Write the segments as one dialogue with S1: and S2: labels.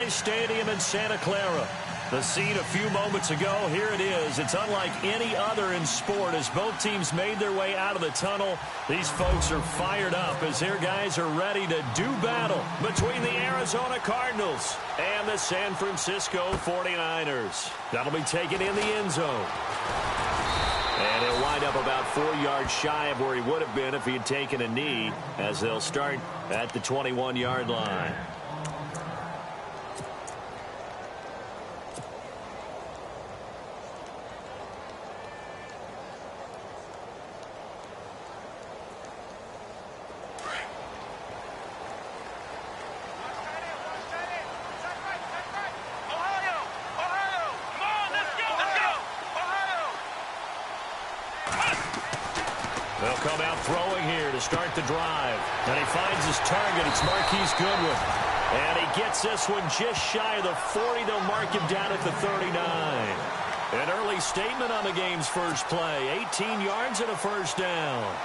S1: Stadium in Santa Clara. The scene a few moments ago, here it is. It's unlike any other in sport as both teams made their way out of the tunnel. These folks are fired up as their guys are ready to do battle between the Arizona Cardinals and the San Francisco 49ers. That'll be taken in the end zone. And he'll wind up about 4 yards shy of where he would have been if he had taken a knee, as they'll start at the 21-yard line. They'll come out throwing here to start the drive. And he finds his target. It's Marquise Goodwin. And he gets this one just shy of the 40. They'll mark him down at the 39. An early statement on the game's first play. 18 yards and a first down.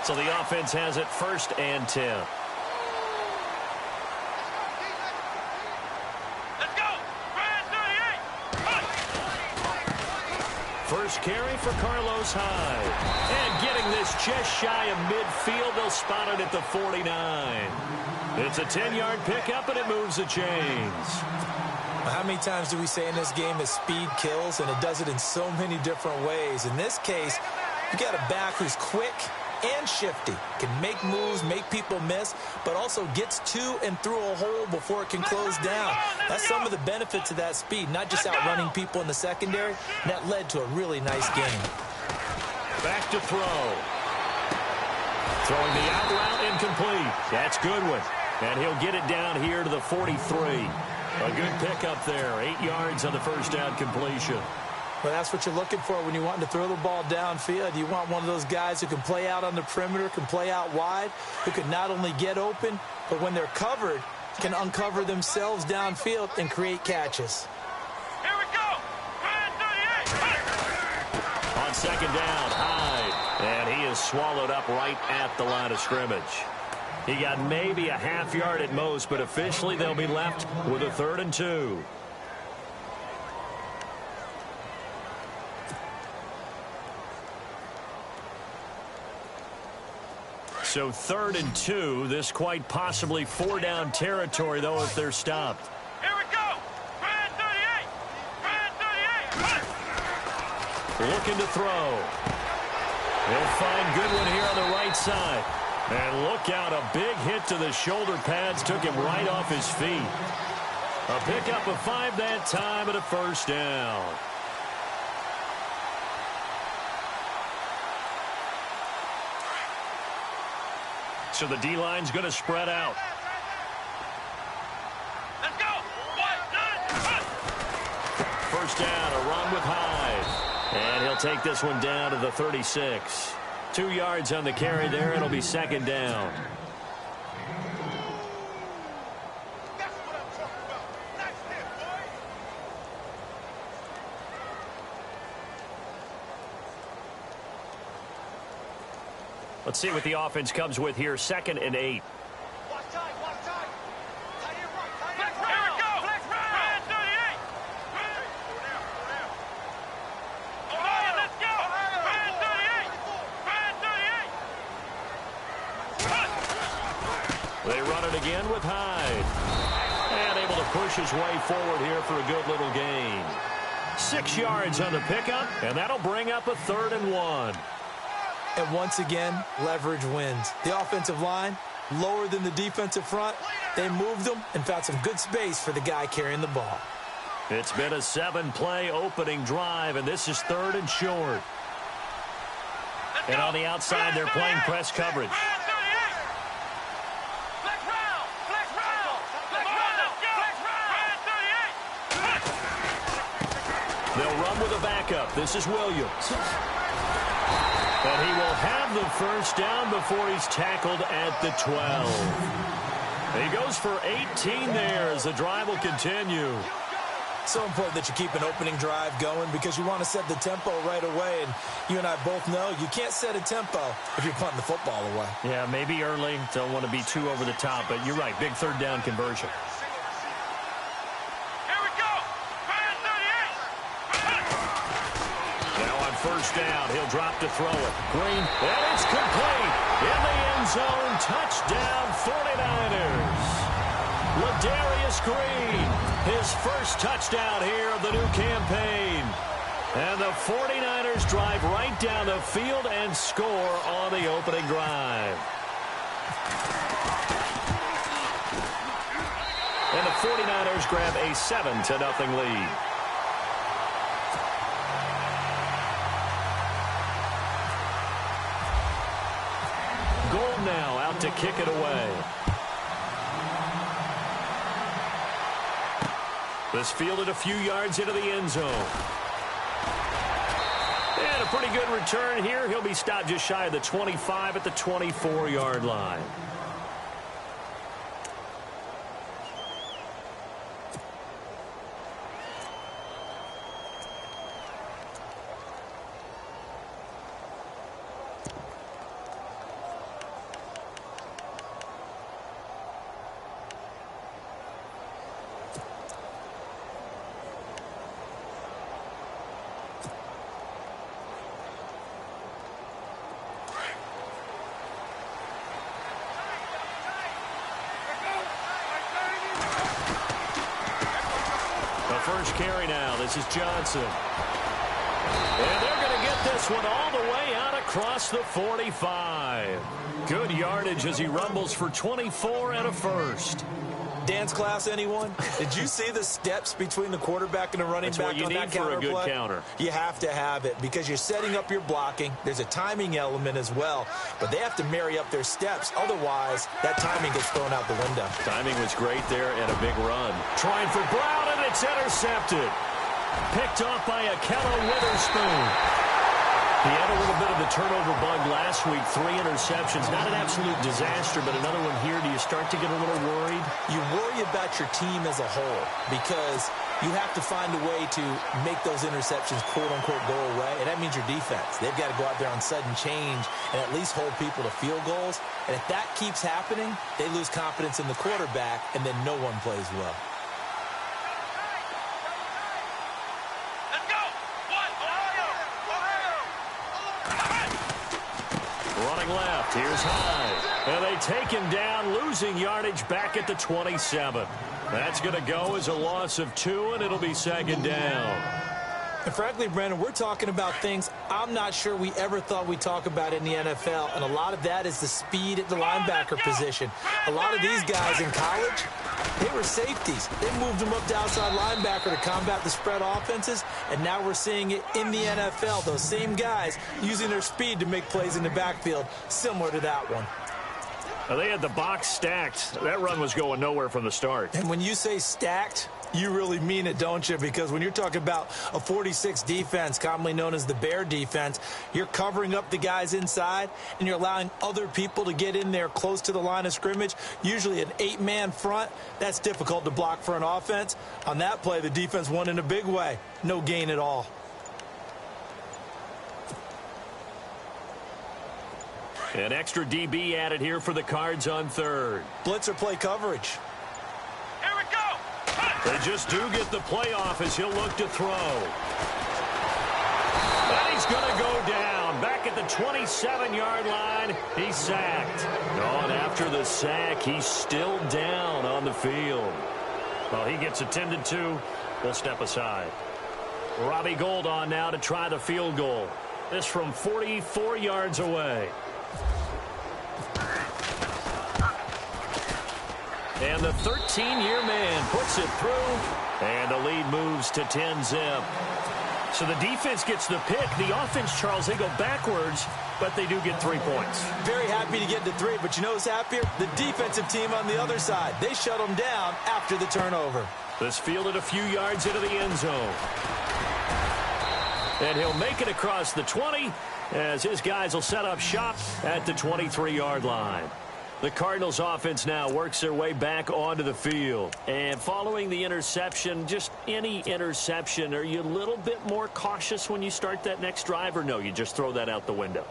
S1: So the offense has it 1st and 10. First carry for Carlos Hyde. And getting this just shy of midfield, they'll spot it at the 49. It's a 10-yard pickup, and it moves the chains.
S2: How many times do we say in this game that speed kills, and it does it in so many different ways? In this case, you got a back who's quick and shifty, can make moves, make people miss, but also gets to and through a hole before it can close down. That's some of the benefits of that speed, not just outrunning people in the secondary. And that led to a really nice game.
S1: Back to throw. Throwing the out route incomplete. That's Goodwin. And he'll get it down here to the 43. A good pickup there. 8 yards on the first down completion.
S2: Well, that's what you're looking for when you want to throw the ball downfield. You want one of those guys who can play out on the perimeter, can play out wide, who can not only get open, but when they're covered, can uncover themselves downfield and create catches.
S3: Here we go.
S1: On second down, Hyde. And he is swallowed up right at the line of scrimmage. He got maybe a half yard at most, but officially they'll be left with a 3rd and 2. So 3rd and 2. This quite possibly 4-down territory, though, if they're stopped.
S3: Here we go. Brand 38. Brand 38.
S1: Looking to throw. They'll find Goodwin here on the right side. And look out, a big hit to the shoulder pads took him right off his feet. A pickup of 5 that time and a first down. So the D-line's going to spread out.
S3: Let's go. 1, 2, 3.
S1: First down, a run with Hyde. And he'll take this one down to the 36. 2 yards on the carry there. It'll be 2nd down. Let's see what the offense comes with here. 2nd and 8. They run it again with Hyde. And able to push his way forward here for a good little gain. 6 yards on the pickup, and that'll bring up a 3rd and 1.
S2: And once again, leverage wins. The offensive line, lower than the defensive front. They moved them and found some good space for the guy carrying the ball.
S1: It's been a 7-play opening drive, and this is 3rd and short. And on the outside, they're playing press coverage. They'll run with a backup. This is Williams. And he will have the first down before he's tackled at the 12. He goes for 18 there as the drive will continue.
S2: So important that you keep an opening drive going because you want to set the tempo right away. And you and I both know you can't set a tempo if you're punting the football away.
S1: Yeah, maybe early. Don't want to be too over the top, but you're right. Big 3rd down conversion. first down. He'll drop to throw it. Green, and it's complete. In the end zone, touchdown 49ers. Ladarius Green, his first touchdown here of the new campaign. And the 49ers drive right down the field and score on the opening drive. And the 49ers grab a 7-0 lead. Gold now out to kick it away. This fielded a few yards into the end zone. And a pretty good return here. He'll be stopped just shy of the 25 at the 24-yard line. First carry now. This is Johnson. And they're going to get this one all the way out across the 45. Good yardage as he rumbles for 24 and a first.
S2: Dance class, anyone? Did you see the steps between the quarterback and the running back on that counter play?
S1: That's what you need for a good counter.
S2: You have to have it because you're setting up your blocking. There's a timing element as well, but they have to marry up their steps. Otherwise, that timing gets thrown out the window.
S1: Timing was great there and a big run. Trying for Brown, and it's intercepted. Picked off by Akello Witherspoon. He had a little bit of the turnover bug last week. 3 interceptions. Not an absolute disaster, but another one here. Do you start to get a little worried?
S2: You worry about your team as a whole because you have to find a way to make those interceptions, quote-unquote, go away, and that means your defense. They've got to go out there on sudden change and at least hold people to field goals. And if that keeps happening, they lose confidence in the quarterback, and then no one plays well.
S1: Running left, here's Hyde. And they take him down, losing yardage back at the 27. That's going to go as a loss of 2, and it'll be second down.
S2: And frankly, Brandon, we're talking about things I'm not sure we ever thought we'd talk about in the NFL, and a lot of that is the speed at the linebacker position. A lot of these guys in college, they were safeties. They moved them up to outside linebacker to combat the spread offenses, and now we're seeing it in the NFL. Those same guys using their speed to make plays in the backfield, similar to that one.
S1: They had the box stacked. That run was going nowhere from the start.
S2: And when you say stacked, you really mean it, don't you? Because when you're talking about a 46 defense, commonly known as the Bear defense, you're covering up the guys inside, and you're allowing other people to get in there close to the line of scrimmage, usually an 8-man front. That's difficult to block for an offense. On that play, the defense won in a big way. No gain at all.
S1: An extra DB added here for the Cards on third.
S2: Blitzer play coverage.
S3: Here we go.
S1: They just do get the playoff as he'll look to throw. And he's going to go down. Back at the 27-yard line, he's sacked. Oh, and after the sack, he's still down on the field. Well, he gets attended to. We'll step aside. Robbie Gould on now to try the field goal. This from 44 yards away. And the 13-year man puts it through, and the lead moves to 10-zip. So the defense gets the pick. The offense, Charles, they go backwards, but they do get 3 points.
S2: Very happy to get to 3, but you know who's happier? The defensive team on the other side. They shut them down after the turnover.
S1: This fielded a few yards into the end zone. And he'll make it across the 20 as his guys will set up shop at the 23-yard line. The Cardinals offense now works their way back onto the field. And following the interception, just any interception, are you a little bit more cautious when you start that next drive, or no, you just throw that out the window?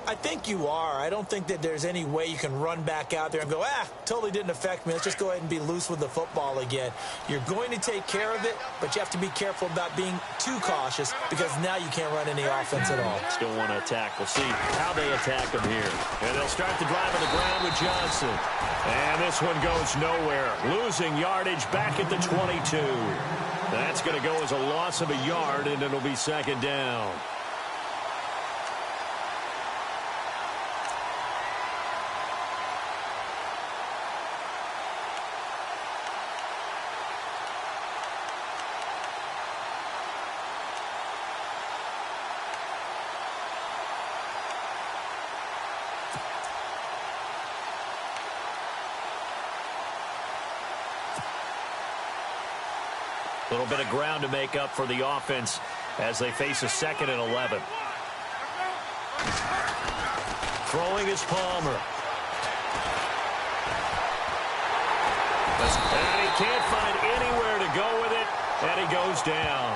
S2: I think you are. I don't think that there's any way you can run back out there and go, totally didn't affect me. Let's just go ahead and be loose with the football again. You're going to take care of it, but you have to be careful about being too cautious because now you can't run any offense at all.
S1: Still want to attack. We'll see how they attack him here. And they'll start the drive on the ground with Johnson. And this one goes nowhere. Losing yardage back at the 22. That's going to go as a loss of a yard, and it'll be second down. A little bit of ground to make up for the offense as they face a 2nd and 11. Throwing is Palmer. And he can't find anywhere to go with it, and he goes down.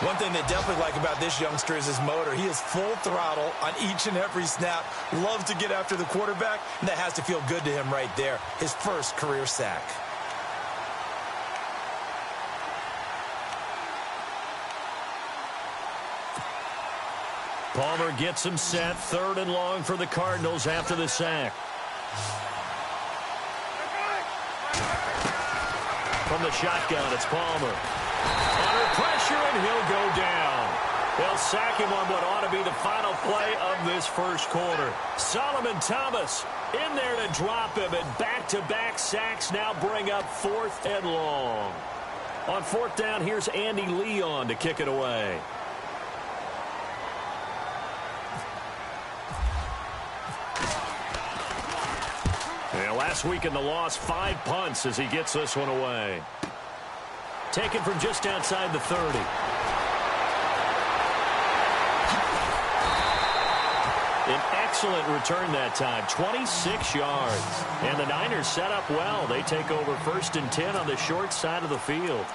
S2: One thing they definitely like about this youngster is his motor. He is full throttle on each and every snap. Loves to get after the quarterback, and that has to feel good to him right there. His first career sack.
S1: Palmer gets him set. 3rd and long for the Cardinals after the sack. From the shotgun, it's Palmer. Under pressure, and he'll go down. They'll sack him on what ought to be the final play of this first quarter. Solomon Thomas in there to drop him, and back-to-back sacks now bring up 4th and long. On 4th down, here's Andy Leon to kick it away. And last week in the loss, 5 punts as he gets this one away. Taken from just outside the 30. An excellent return that time, 26 yards. And the Niners set up well. They take over 1st and 10 on the short side of the field.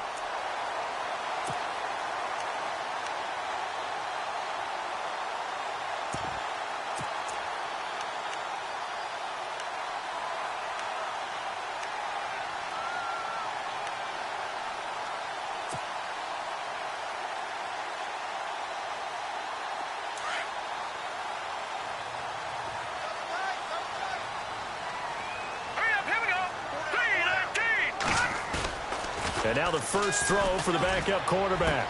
S1: And now the first throw for the backup quarterback.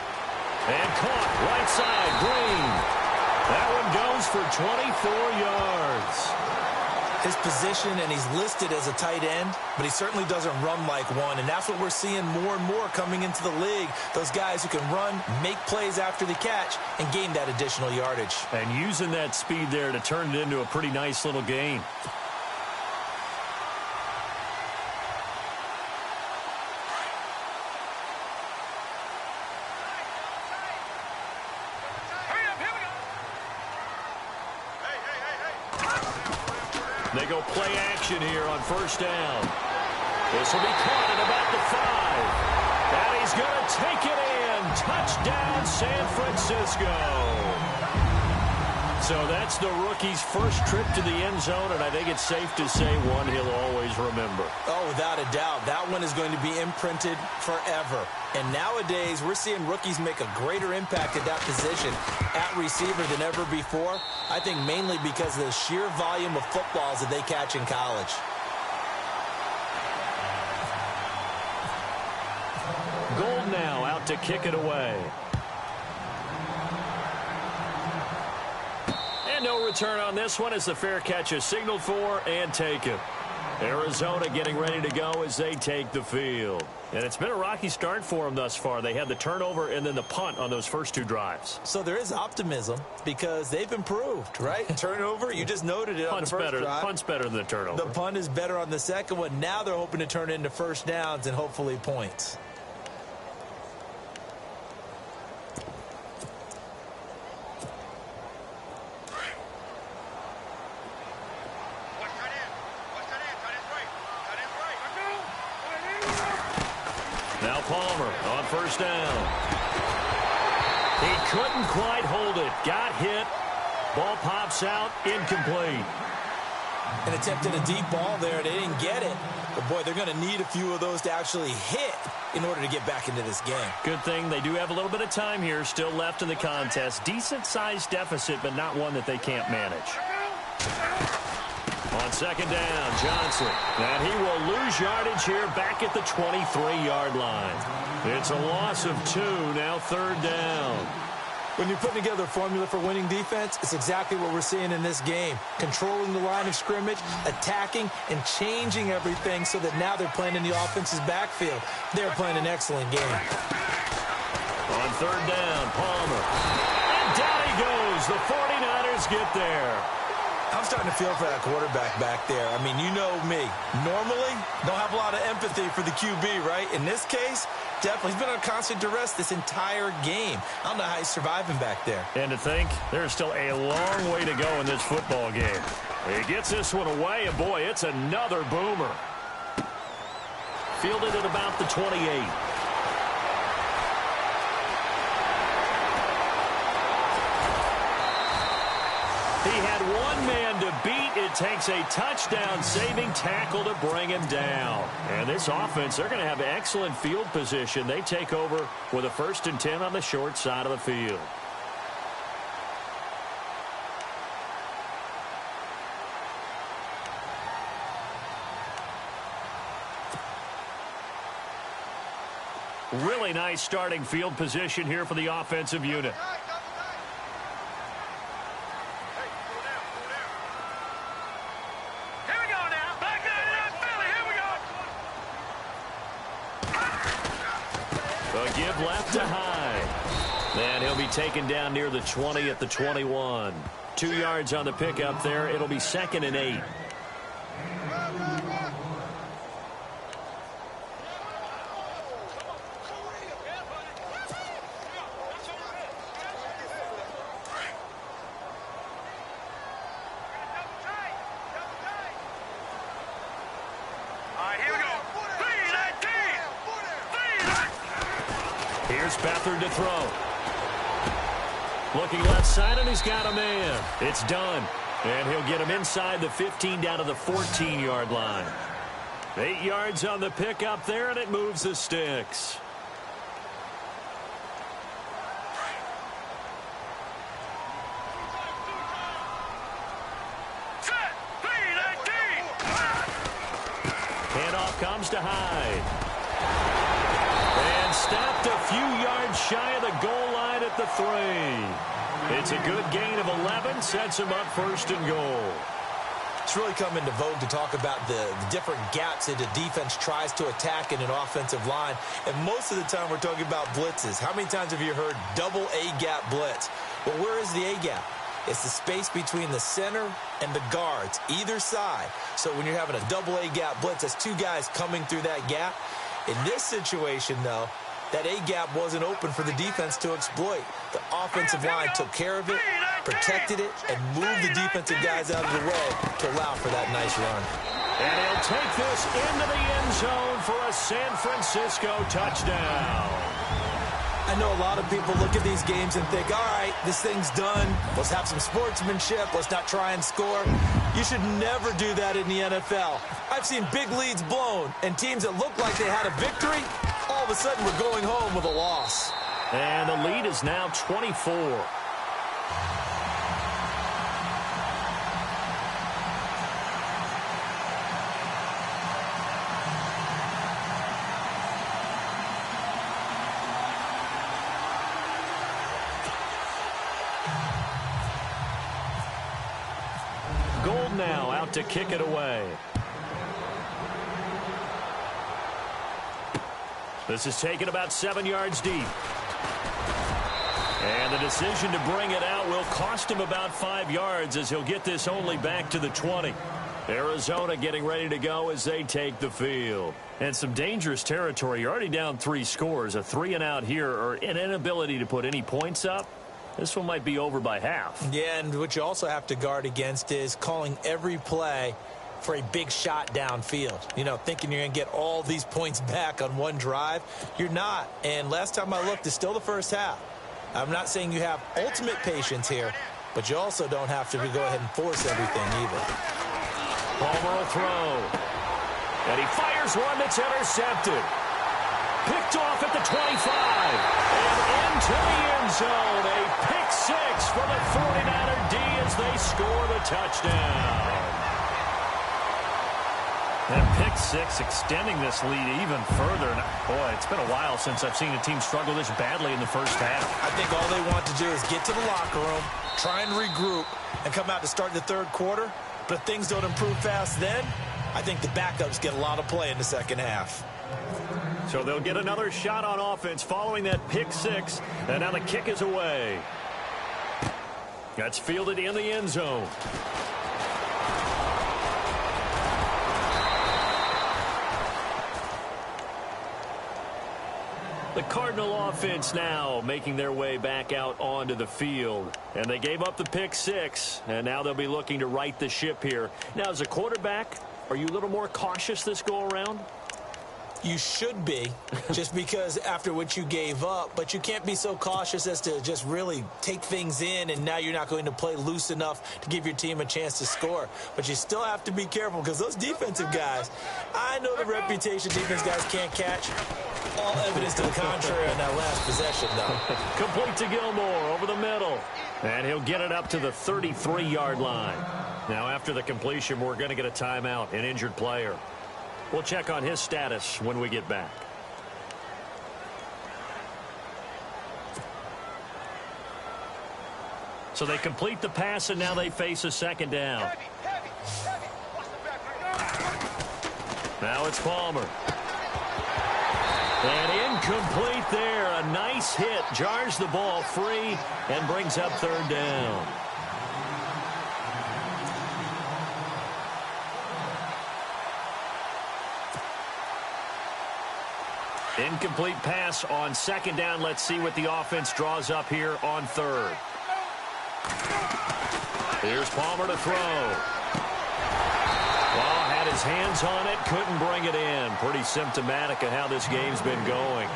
S1: And caught right side, Green. That one goes for 24 yards.
S2: His position, and he's listed as a tight end, but he certainly doesn't run like one, and that's what we're seeing more and more coming into the league. Those guys who can run, make plays after the catch, and gain that additional yardage.
S1: And using that speed there to turn it into a pretty nice little game. They go play action here on 1st down. This will be caught at about the 5. And he's going to take it in. Touchdown, San Francisco. So that's the rookie's first trip to the end zone, and I think it's safe to say one he'll always remember.
S2: Oh, without a doubt. That one is going to be imprinted forever. And nowadays, we're seeing rookies make a greater impact at that position at receiver than ever before. I think mainly because of the sheer volume of footballs that they catch in college.
S1: Gold now out to kick it away. And no return on this one as the fair catch is signaled for and taken. Arizona getting ready to go as they take the field. And it's been a rocky start for them thus far. They had the turnover and then the punt on those first 2 drives.
S2: So there is optimism because they've improved, right? Turnover, you just noted it on the first drive.
S1: Punt's better than the turnover.
S2: The punt is better on the second one. Now they're hoping to turn it into 1st downs and hopefully points.
S1: Now Palmer on 1st down. He couldn't quite hold it. Got hit, Ball pops out, incomplete.
S2: And attempted a deep ball there. They didn't get it. But, boy, they're going to need a few of those to actually hit in order to get back into this game.
S1: Good thing they do have a little bit of time here still left in the contest. Decent-sized deficit, but not one that they can't manage. On second down, Johnson. And he will lose yardage here back at the 23-yard line. It's a loss of 2, now third down.
S2: When you're putting together a formula for winning defense, it's exactly what we're seeing in this game. Controlling the line of scrimmage, attacking, and changing everything so that now they're playing in the offense's backfield. They're playing an excellent game.
S1: On third down, Palmer. And down he goes. The 49ers get there.
S2: I'm starting to feel for that quarterback back there. I mean, you know me. Normally, don't have a lot of empathy for the QB, right? In this case, definitely. He's been on constant duress this entire game. I don't know how he's surviving back there.
S1: And to think, there's still a long way to go in this football game. He gets this one away, and boy, it's another boomer. Fielded at about the 28. He had one man to beat. It takes a touchdown-saving tackle to bring him down. And this offense, they're going to have excellent field position. They take over with a 1st and 10 on the short side of the field. Really nice starting field position here for the offensive unit. Give left to Hyde. And he'll be taken down near the 20 at the 21. 2 yards on the pickup there. It'll be 2nd and 8. Beathard to throw. Looking left side, and he's got a man. It's done. And he'll get him inside the 15 down to the 14-yard line. 8 yards on the pickup there, and it moves the sticks. Handoff comes to Hyde. And stopped a few yards shy of the goal line at the 3. It's a good gain of 11, sets him up 1st and goal.
S2: It's really come into vogue to talk about the different gaps that a defense tries to attack in an offensive line. And most of the time we're talking about blitzes. How many times have you heard double A-gap blitz? Well, where is the A-gap? It's the space between the center and the guards, either side. So when you're having a double A-gap blitz, that's 2 guys coming through that gap. In this situation, though, that A-gap wasn't open for the defense to exploit. The offensive line took care of it, protected it, and moved the defensive guys out of the way to allow for that nice run.
S1: And he'll take this into the end zone for a San Francisco touchdown.
S2: I know a lot of people look at these games and think, all right, this thing's done. Let's have some sportsmanship. Let's not try and score. You should never do that in the NFL. I've seen big leads blown and teams that looked like they had a victory, all of a sudden we're going home with a loss.
S1: And the lead is now 24. Now out to kick it away. This is taken about 7 yards deep. And the decision to bring it out will cost him about 5 yards as he'll get this only back to the 20. Arizona getting ready to go as they take the field. And some dangerous territory. You're already down 3 scores. A 3-and-out here or an inability to put any points up. This one might be over by half.
S2: Yeah, and what you also have to guard against is calling every play for a big shot downfield. You know, thinking you're going to get all these points back on one drive. You're not. And last time I looked, it's still the first half. I'm not saying you have ultimate patience here, but you also don't have to go ahead and force everything either.
S1: Palmer will throw. And he fires one that's intercepted. Picked off at the 25. And into the end zone. A pick six for the 49er D as they score the touchdown. And pick six extending this lead even further. And boy, it's been a while since I've seen a team struggle this badly in the first half.
S2: I think all they want to do is get to the locker room, try and regroup, and come out to start the third quarter. But if things don't improve fast then, I think the backups get a lot of play in the second half.
S1: So they'll get another shot on offense following that pick six. And now the kick is away. That's fielded in the end zone. The Cardinal offense now making their way back out onto the field. And they gave up the pick six, and now they'll be looking to right the ship here. Now, as a quarterback, are you a little more cautious this go-around?
S2: You should be, just because after what you gave up, but you can't be so cautious as to just really take things in, and now you're not going to play loose enough to give your team a chance to score. But you still have to be careful because those defensive guys, I know the reputation defense guys can't catch. All evidence to the contrary on that last possession, though.
S1: Complete to Gilmore over the middle. And he'll get it up to the 33-yard line. Now, after the completion, we're going to get a timeout, an injured player. We'll check on his status when we get back. So they complete the pass, and now they face a second down. Now it's Palmer. And incomplete there. A nice hit. Jars the ball free and brings up third down. Incomplete pass on second down. Let's see what the offense draws up here on third. Here's Palmer to throw. Well, had his hands on it, couldn't bring it in. Pretty symptomatic of how this game's been going.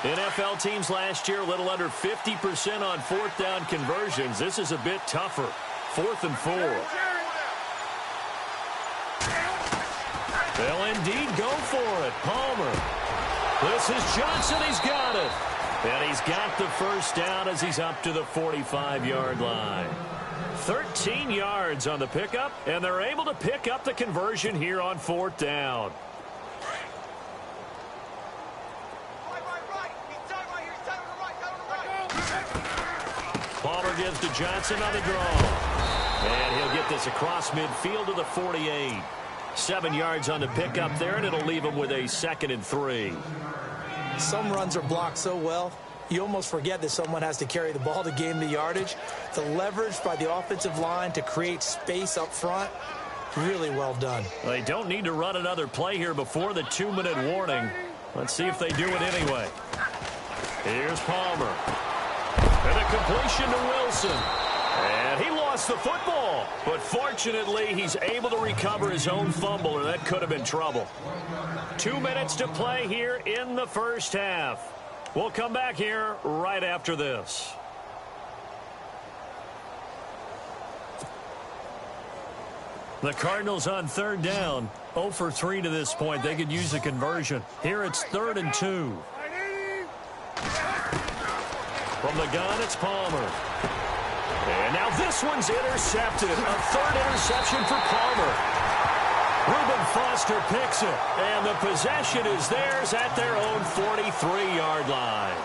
S1: NFL teams last year a little under 50% on fourth down conversions. This is a bit tougher. 4th and 4. They'll indeed go for it. Palmer. This is Johnson. He's got it. And he's got the first down as he's up to the 45-yard line. 13 yards on the pickup, and they're able to pick up the conversion here on 4th down. Palmer gives to Johnson on the draw. And he'll get this across midfield to the 48. 7 yards on the pickup there, and it'll leave him with a 2nd and 3.
S2: Some runs are blocked so well, you almost forget that someone has to carry the ball to gain the yardage. The leverage by the offensive line to create space up front, really well done.
S1: They don't need to run another play here before the 2-minute warning. Let's see if they do it anyway. Here's Palmer. And a completion to Wilson. And he lost the football. But fortunately, he's able to recover his own fumble, or that could have been trouble. 2 minutes to play here in the first half. We'll come back here right after this. The Cardinals on 3rd down. 0 for 3 to this point. They could use a conversion. Here it's 3rd and 2. From the gun, it's Palmer. And now this one's intercepted. A 3rd interception for Palmer. Reuben Foster picks it. And the possession is theirs at their own 43-yard line.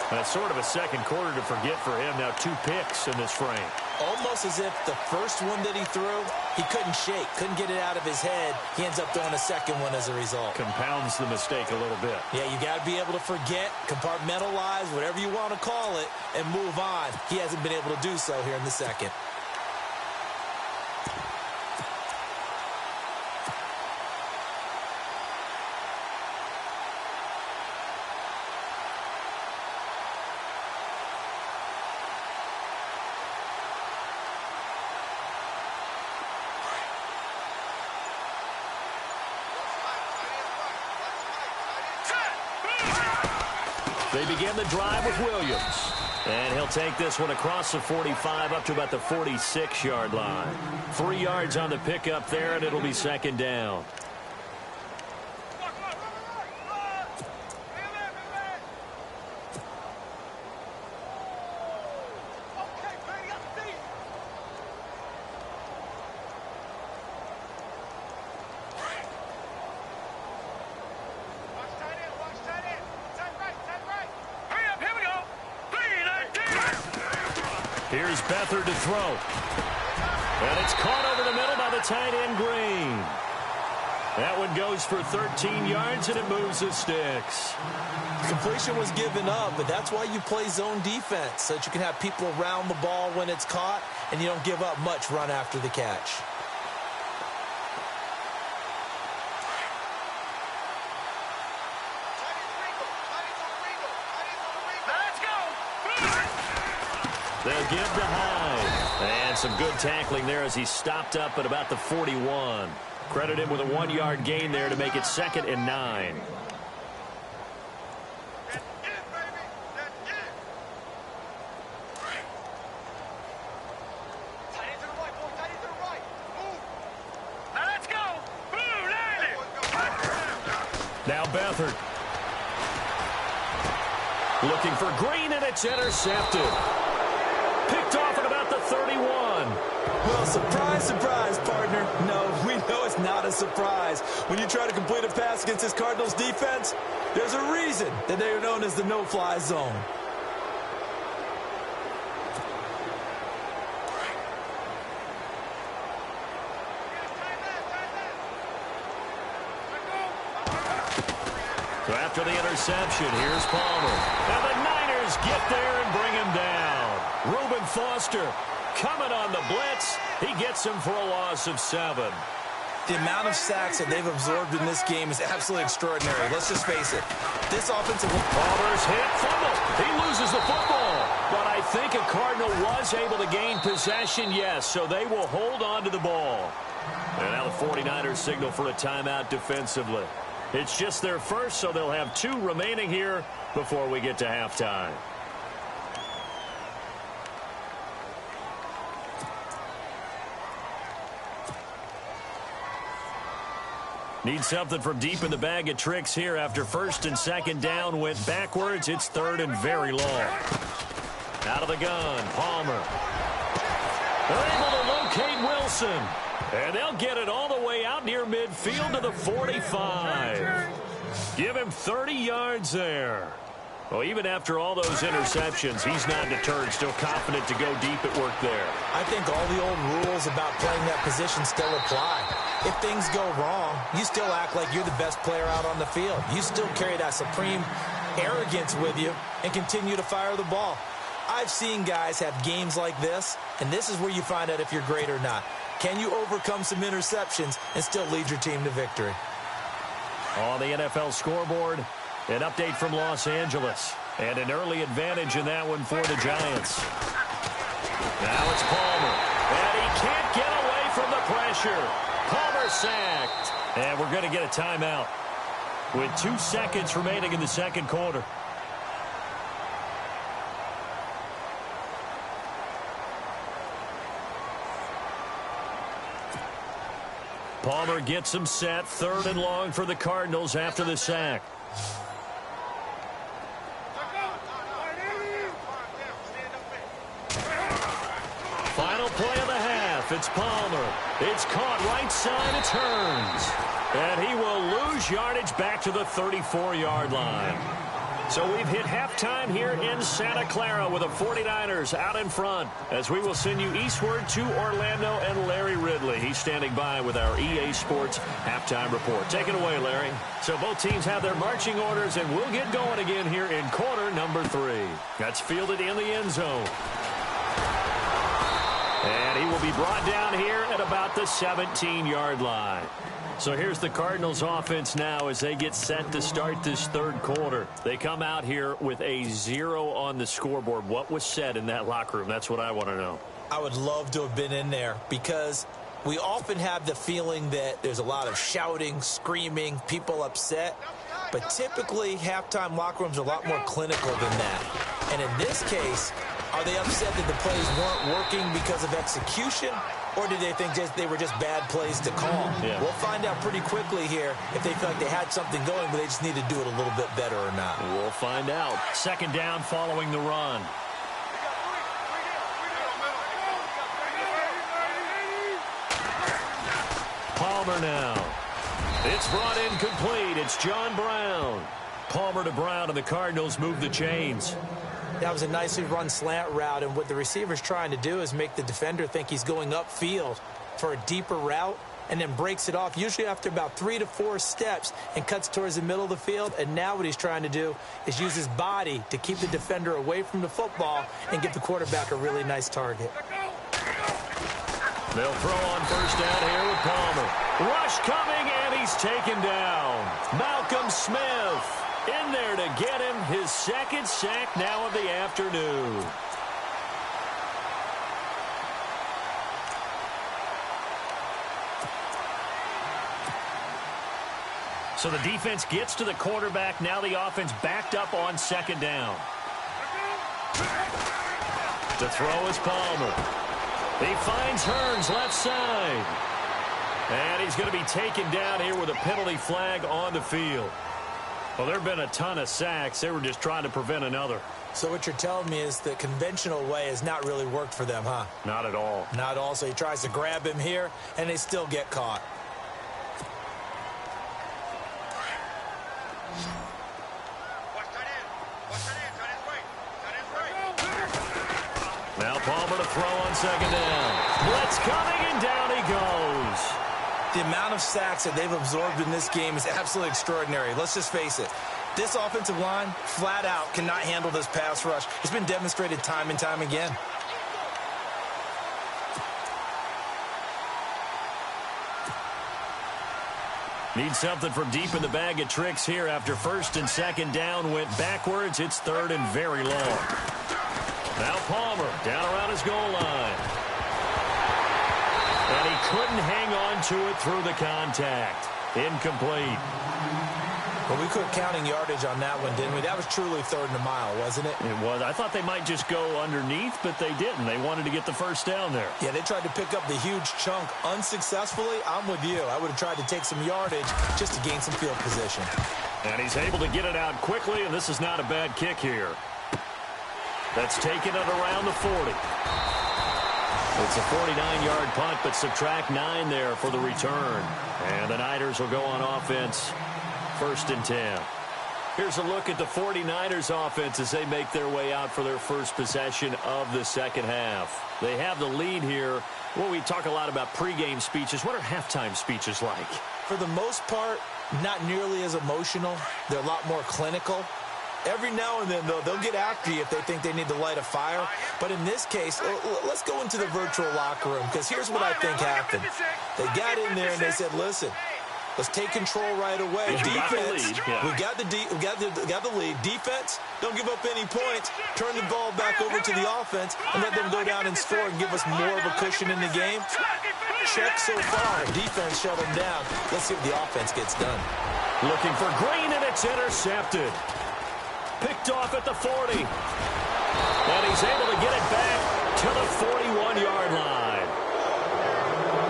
S1: That's sort of a second quarter to forget for him. Now 2 picks in this frame.
S2: Almost as if the first one that he threw, he couldn't shake, couldn't get it out of his head. He ends up throwing a second one as a result.
S1: Compounds the mistake a little bit.
S2: Yeah, you got to be able to forget, compartmentalize, whatever you want to call it, and move on. He hasn't been able to do so here in the second.
S1: They begin the drive with Williams. And he'll take this one across the 45 up to about the 46-yard line. 3 yards on the pickup there, and it'll be second down. Here's Beathard to throw. And it's caught over the middle by the tight end, Green. That one goes for 13 yards, and it moves the sticks.
S2: Completion was given up, but that's why you play zone defense, so that you can have people around the ball when it's caught, and you don't give up much run after the catch.
S1: They'll give to Hyde. And some good tackling there as he stopped up at about the 41. Credit him with a 1-yard gain there to make it 2nd and 9. Now Beathard. Looking for Green, and it's intercepted. Picked off at about the 31.
S2: Well, surprise, surprise, partner. No, we know it's not a surprise. When you try to complete a pass against this Cardinals defense, there's a reason that they are known as the no-fly zone.
S1: So after the interception, here's Palmer. And the Niners get there and bring him down. Reuben Foster coming on the blitz. He gets him for a loss of 7.
S2: The amount of sacks that they've absorbed in this game is absolutely extraordinary. Let's just face it. This offensive...
S1: Palmer's hit, fumble. He loses the football. But I think a Cardinal was able to gain possession, yes, so they will hold on to the ball. And now the 49ers signal for a timeout defensively. It's just their first, so they'll have 2 remaining here before we get to halftime. Need something from deep in the bag of tricks here after 1st and 2nd down went backwards. It's 3rd and very long. Out of the gun, Palmer. They're able to locate Wilson. And they'll get it all the way out near midfield to the 45. Give him 30 yards there. Well, even after all those interceptions, he's not deterred, still confident to go deep at work there.
S2: I think all the old rules about playing that position still apply. If things go wrong, you still act like you're the best player out on the field. You still carry that supreme arrogance with you and continue to fire the ball. I've seen guys have games like this, and this is where you find out if you're great or not. Can you overcome some interceptions and still lead your team to victory?
S1: On the NFL scoreboard, an update from Los Angeles. And an early advantage in that one for the Giants. Now it's Palmer. And he can't get away from the pressure. Palmer sacked. And we're going to get a timeout with 2 seconds remaining in the second quarter. Palmer gets him set. 3rd and long for the Cardinals after the sack. Final play of the half. It's Palmer. It's caught right side. It turns. And he will lose yardage back to the 34-yard line. So we've hit halftime here in Santa Clara with the 49ers out in front as we will send you eastward to Orlando and Larry Ridley. He's standing by with our EA Sports halftime report. Take it away, Larry. So both teams have their marching orders, and we'll get going again here in quarter number 3. That's fielded in the end zone. And he will be brought down here at about the 17-yard line. So here's the Cardinals offense now as they get set to start this third quarter. They come out here with a 0 on the scoreboard. What was said in that locker room? That's what I want to know.
S2: I would love to have been in there because we often have the feeling that there's a lot of shouting, screaming, people upset. But typically, halftime locker rooms are a lot more clinical than that. And in this case, are they upset that the plays weren't working because of execution? Or did they think they were just bad plays to call?
S1: Yeah.
S2: We'll find out pretty quickly here if they feel like they had something going, but they just need to do it a little bit better or not.
S1: We'll find out. Second down following the run. Palmer now. It's brought in complete. It's John Brown. Palmer to Brown, and the Cardinals move the chains.
S2: That was a nicely run slant route, and what the receiver's trying to do is make the defender think he's going upfield for a deeper route and then breaks it off, usually after about 3 to 4 steps, and cuts towards the middle of the field. And now what he's trying to do is use his body to keep the defender away from the football and give the quarterback a really nice target.
S1: They'll throw on first down here with Palmer. Rush coming, and he's taken down. Malcolm Smith in there to get him his second sack now of the afternoon. So the defense gets to the quarterback. Now the offense backed up on second down. To throw is Palmer. He finds Hearns left side. And he's going to be taken down here with a penalty flag on the field. Well, there have been a ton of sacks. They were just trying to prevent another.
S2: So what you're telling me is the conventional way has not really worked for them, huh?
S1: Not at all.
S2: Not at all. So he tries to grab him here, and they still get caught.
S1: Now Palmer to throw on second down. Blitz coming, and down he goes.
S2: The amount of sacks that they've absorbed in this game is absolutely extraordinary. Let's just face it. This offensive line, flat out, cannot handle this pass rush. It's been demonstrated time and time again.
S1: Need something from deep in the bag of tricks here after first and second down went backwards. It's third and very long. Now Palmer down around his goal line. And he couldn't hang on to it through the contact. Incomplete.
S2: Well, we quit counting yardage on that one, didn't we? That was truly third and a mile, wasn't it?
S1: It was. I thought they might just go underneath, but they didn't. They wanted to get the first down there.
S2: Yeah, they tried to pick up the huge chunk unsuccessfully. I'm with you. I would have tried to take some yardage just to gain some field position.
S1: And he's able to get it out quickly, and this is not a bad kick here. That's taken it around the 40. It's a 49-yard punt, but subtract 9 there for the return. And the Niners will go on offense, first and 10. Here's a look at the 49ers offense as they make their way out for their first possession of the second half. They have the lead here. Well, we talk a lot about pregame speeches. What are halftime speeches like?
S2: For the most part, not nearly as emotional. They're a lot more clinical. Every now and then, though, they'll get after you if they think they need to light a fire. But in this case, let's go into the virtual locker room, because here's what I think happened. They got in there and they said, listen, let's take control right away. Defense, we got the lead. Defense, don't give up any points. Turn the ball back over to the offense and let them go down and score and give us more of a cushion in the game. Check so far. Defense shut them down. Let's see what the offense gets done.
S1: Looking for Green, and it's intercepted. Picked off at the 40. And he's able to get it back to the 41-yard line.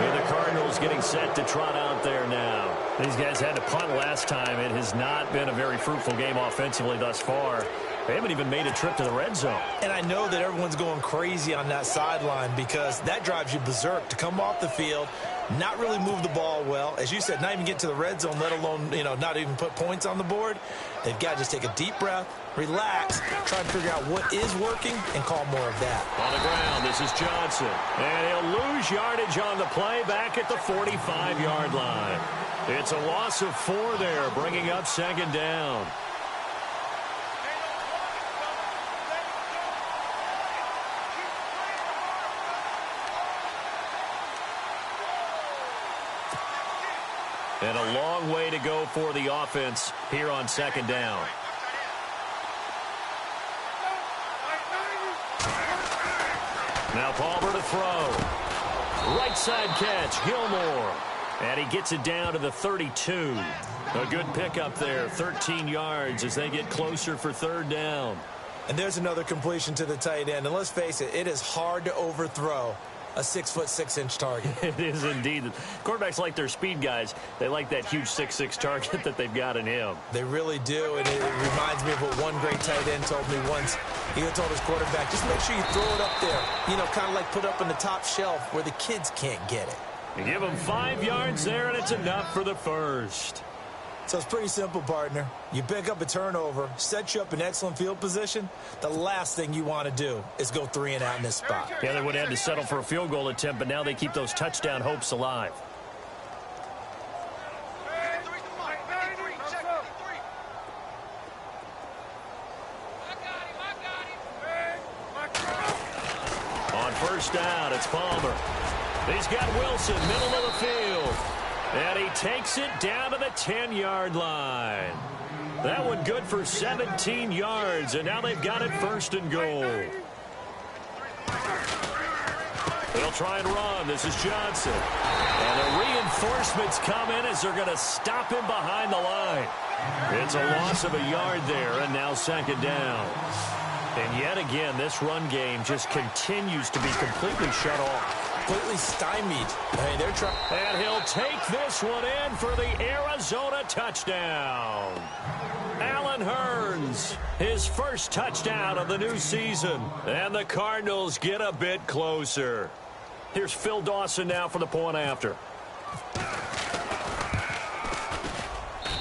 S1: And the Cardinals getting set to trot out there now. These guys had to punt last time. It has not been a very fruitful game offensively thus far. They haven't even made a trip to the red zone.
S2: And I know that everyone's going crazy on that sideline because that drives you berserk to come off the field, not really move the ball well. As you said, not even get to the red zone, let alone, not even put points on the board. They've got to just take a deep breath, relax, try to figure out what is working, and call more of that.
S1: On the ground, this is Johnson. And he'll lose yardage on the play back at the 45-yard line. It's a loss of 4 there, bringing up second down. And a long way to go for the offense here on second down. Now Palmer to throw. Right side catch, Gilmore. And he gets it down to the 32. A good pickup there, 13 yards as they get closer for third down.
S2: And there's another completion to the tight end. And let's face it, it is hard to overthrow a 6'6" target.
S1: It is indeed. Quarterbacks like their speed guys. They like that huge 6'6" target that they've got in him.
S2: They really do, and it reminds me of what one great tight end told me once. He told his quarterback, just make sure you throw it up there, kind of like put up on the top shelf where the kids can't get it.
S1: You give him 5 yards there, and it's enough for the first.
S2: So it's pretty simple, partner. You pick up a turnover, set you up in excellent field position. The last thing you want to do is go 3 and out in this spot.
S1: Yeah, they would have had to settle for a field goal attempt, but now they keep those touchdown hopes alive. On first down, it's Palmer. He's got Wilson, middle of the field. And he takes it down to the 10-yard line. That one good for 17 yards, and now they've got it first and goal. They'll try and run. This is Johnson. And the reinforcements come in as they're going to stop him behind the line. It's a loss of a yard there, and now second down. And yet again, this run game just continues to be completely shut off.
S2: Completely stymied. Hey, they're trying.
S1: And he'll take this one in for the Arizona touchdown. Allen Hurns, his first touchdown of the new season. And the Cardinals get a bit closer. Here's Phil Dawson now for the point after.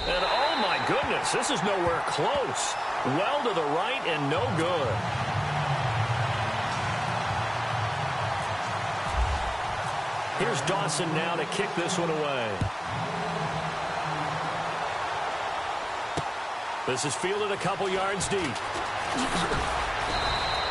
S1: And oh my goodness, this is nowhere close. Well to the right and no good. Here's Dawson now to kick this one away. This is fielded a couple yards deep.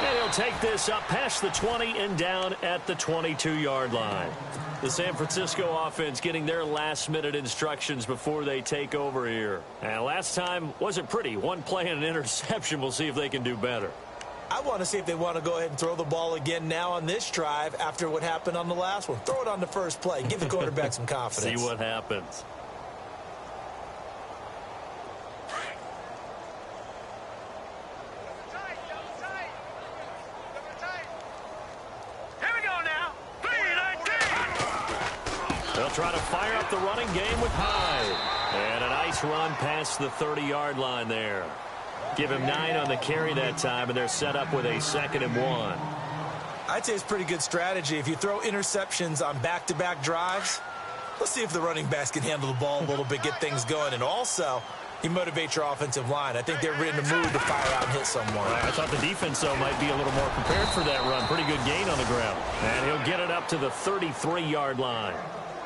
S1: And he'll take this up past the 20 and down at the 22-yard line. The San Francisco offense getting their last-minute instructions before they take over here. And last time wasn't pretty. One play and an interception. We'll see if they can do better.
S2: I want to see if they want to go ahead and throw the ball again now on this drive after what happened on the last one. Throw it on the first play. Give the quarterback some confidence.
S1: See what happens.
S3: Here we go now. 3-19.
S1: They'll try to fire up the running game with Hyde. And a nice run past the 30-yard line there. Give him 9 on the carry that time, and they're set up with a 2nd and 1.
S2: I'd say it's pretty good strategy. If you throw interceptions on back-to-back drives, let's see if the running backs can handle the ball a little bit, get things going. And also, you motivate your offensive line. I think they're in the mood to fire out and hit someone.
S1: I thought the defense, though, might be a little more prepared for that run. Pretty good gain on the ground. And he'll get it up to the 33-yard line.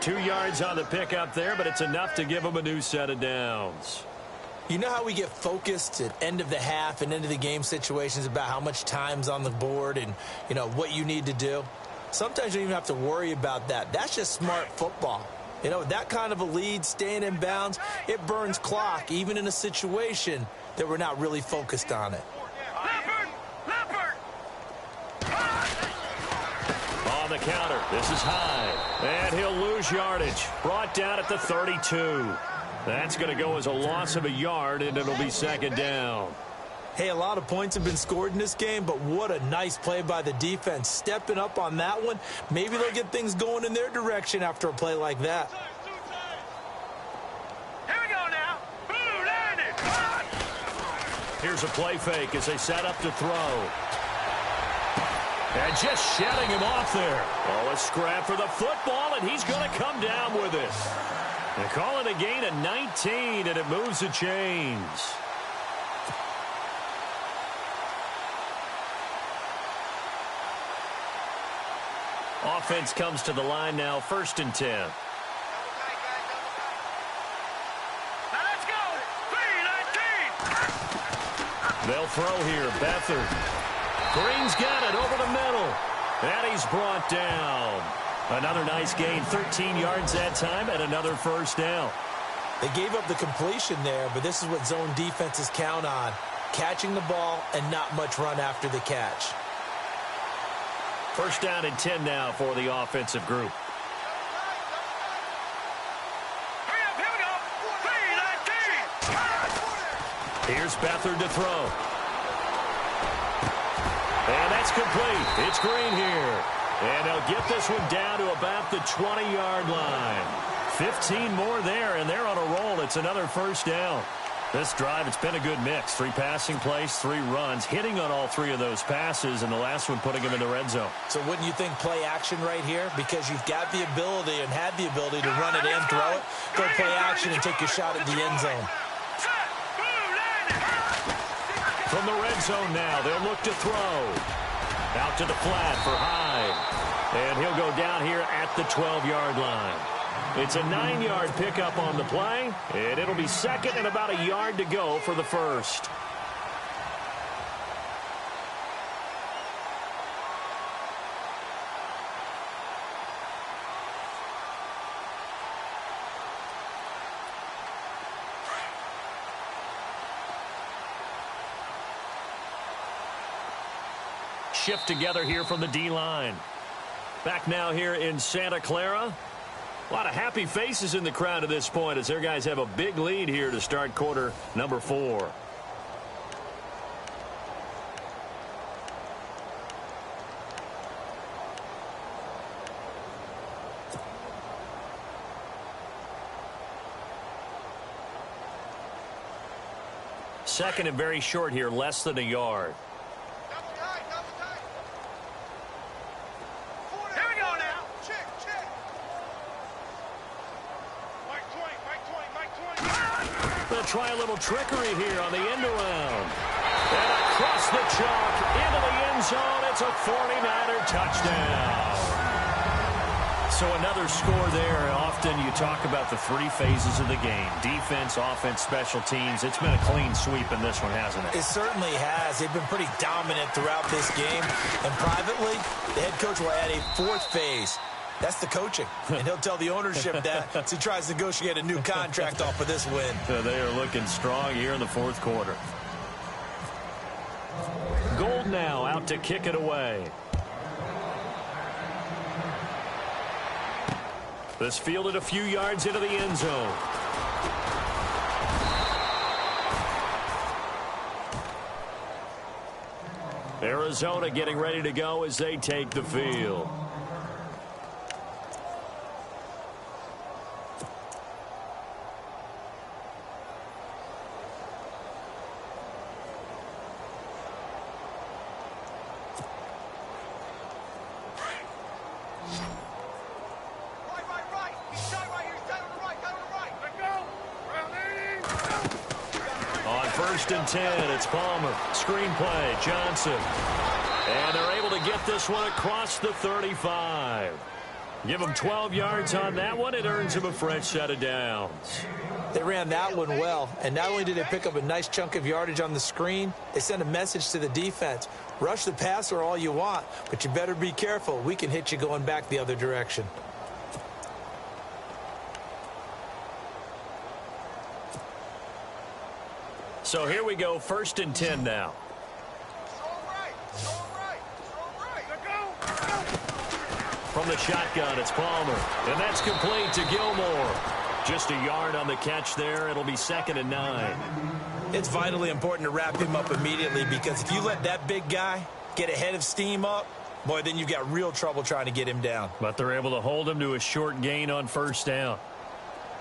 S1: 2 yards on the pickup there, but it's enough to give him a new set of downs.
S2: You know how we get focused at end of the half and end of the game situations about how much time's on the board and, what you need to do? Sometimes you don't even have to worry about that. That's just smart football. That kind of a lead, staying in bounds, it burns clock, even in a situation that we're not really focused on it.
S3: Leopard!
S1: On the counter, this is Hyde. And he'll lose yardage. Brought down at the 32. That's going to go as a loss of a yard, and it'll be second down.
S2: Hey, a lot of points have been scored in this game, but what a nice play by the defense. Stepping up on that one. Maybe they'll get things going in their direction after a play like that.
S3: Here we go now. Blue landed.
S1: Here's a play fake as they set up to throw. And just shedding him off there. Oh, a scrap for the football, and he's going to come down with it. They call it a gain of 19, and it moves the chains. Offense comes to the line now, 1st and 10.
S3: Now let's go. 3-19.
S1: They'll throw here. Beathard. Green's got it over the middle. And he's brought down. Another nice gain, 13 yards that time, and another 1st down.
S2: They gave up the completion there, but this is what zone defenses count on. Catching the ball and not much run after the catch.
S1: 1st down and 10 now for the offensive group.
S3: Hurry up, here we go. 3-19.
S1: Here's Beathard to throw. And that's complete. It's Green here. And they'll get this one down to about the 20-yard line. 15 more there, and they're on a roll. It's another 1st down. This drive, it's been a good mix. 3 passing plays, 3 runs, hitting on all 3 of those passes, and the last one putting them in the red zone.
S2: So wouldn't you think play action right here? Because you've got the ability and had the ability to run it and throw it. Go play action and take your shot at the end zone.
S1: From the red zone now, they'll look to throw. Out to the flat for Hyde. And he'll go down here at the 12-yard line. It's a 9-yard pickup on the play, and it'll be 2nd and about a yard to go for the 1st. Shift together here from the D-line. Back now here in Santa Clara. A lot of happy faces in the crowd at this point as their guys have a big lead here to start quarter number 4. Second and very short here, less than a yard. Try a little trickery here on the end around. And across the chalk into the end zone. It's a 49er touchdown. So another score there. Often you talk about the 3 phases of the game. Defense, offense, special teams. It's been a clean sweep in this one, hasn't it?
S2: It certainly has. They've been pretty dominant throughout this game. And privately, the head coach will add a 4th phase. That's the coaching, and he'll tell the ownership that as he tries to negotiate a new contract off of this win.
S1: So they are looking strong here in the 4th quarter. Gold now out to kick it away. This fielded a few yards into the end zone. Arizona getting ready to go as they take the field. And 10, it's Palmer. Screenplay, Johnson. And they're able to get this one across the 35. Give them 12 yards on that one. It earns them a fresh set of downs.
S2: They ran that one well, and not only did they pick up a nice chunk of yardage on the screen, they sent a message to the defense. Rush the passer all you want, but you better be careful. We can hit you going back the other direction.
S1: So here we go, 1st and 10 now. From the shotgun, it's Palmer. And that's complete to Gilmore. Just a yard on the catch there. It'll be 2nd and 9.
S2: It's vitally important to wrap him up immediately because if you let that big guy get a head of steam up, boy, then you've got real trouble trying to get him down.
S1: But they're able to hold him to a short gain on 1st down.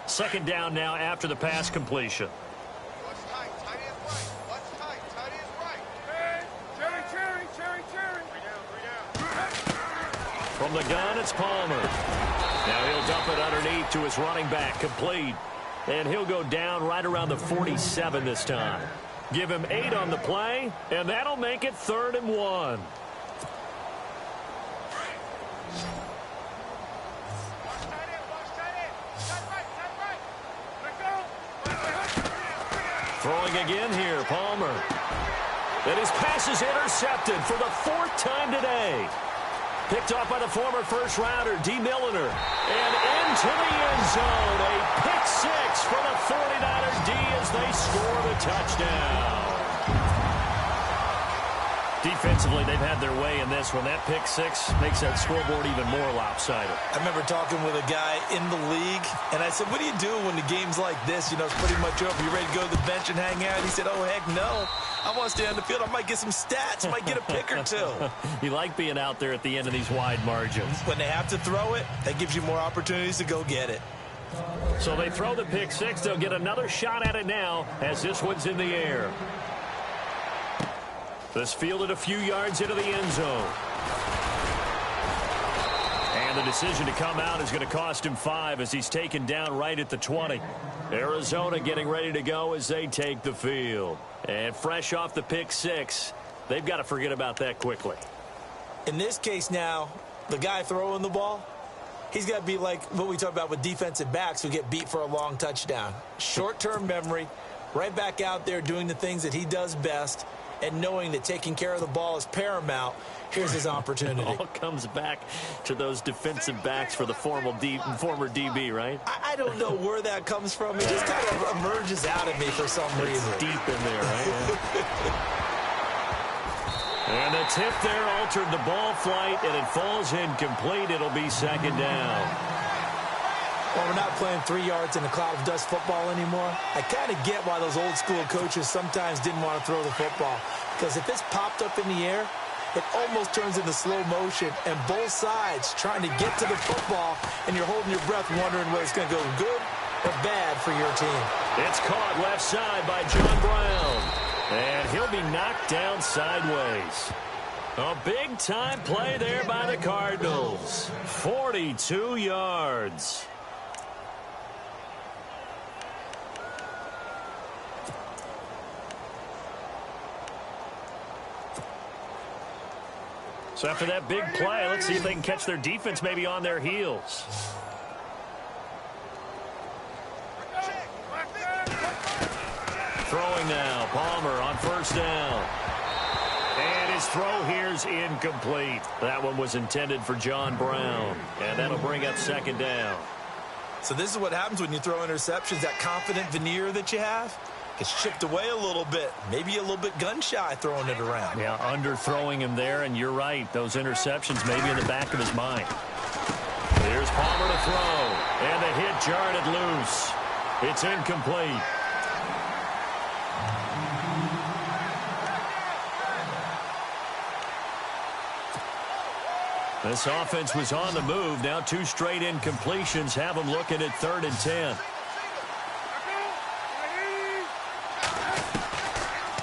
S1: 2nd down now after the pass completion. From the gun, it's Palmer. Now he'll dump it underneath to his running back, complete. And he'll go down right around the 47 this time. Give him 8 on the play, and that'll make it 3rd and 1. Throwing again here, Palmer. And his pass is intercepted for the 4th time today. Picked off by the former first-rounder, D. Milliner. And into the end zone. A pick 6 for the 49ers D as they score the touchdown. Defensively, they've had their way in this one. That pick 6 makes that scoreboard even more lopsided.
S2: I remember talking with a guy in the league, and I said, what do you do when the game's like this? You know, it's pretty much over. You ready to go to the bench and hang out? He said, oh, heck no. I want to stay on the field. I might get some stats. I might get a pick or 2.
S1: You like being out there at the end of these wide margins.
S2: When they have to throw it, that gives you more opportunities to go get it.
S1: So they throw the pick 6. They'll get another shot at it now as this one's in the air. This fielded a few yards into the end zone. And the decision to come out is going to cost him 5 as he's taken down right at the 20. Arizona getting ready to go as they take the field. And fresh off the pick 6, they've got to forget about that quickly.
S2: In this case now, the guy throwing the ball, he's got to be like what we talk about with defensive backs who get beat for a long touchdown. Short-term memory, right back out there doing the things that he does best, and knowing that taking care of the ball is paramount. Here's his opportunity.
S1: It all comes back to those defensive backs for the former DB, right?
S2: I don't know where that comes from. It just kind of emerges out of me for some reason.
S1: It's deep in there, right? And the tip there altered the ball flight, and it falls incomplete. It'll be 2nd down.
S2: Well, we're not playing 3 yards in a cloud of dust football anymore. I kind of get why those old school coaches sometimes didn't want to throw the football. Because if it's popped up in the air, it almost turns into slow motion. And both sides trying to get to the football, and you're holding your breath wondering whether it's going to go good or bad for your team.
S1: It's caught left side by John Brown. And he'll be knocked down sideways. A big-time play there by the Cardinals. 42 yards. So after that big play, let's see if they can catch their defense maybe on their heels. Throwing now, Palmer on 1st down. And his throw here's incomplete. That one was intended for John Brown. And that'll bring up 2nd down.
S2: So this is what happens when you throw interceptions. That confident veneer that you have gets chipped away a little bit. Maybe a little bit gun-shy throwing it around.
S1: Yeah, underthrowing him there, and you're right. Those interceptions may be in the back of his mind. Here's Palmer to throw. And the hit jarred it loose. It's incomplete. This offense was on the move. Now 2 straight incompletions have them looking at 3rd and 10.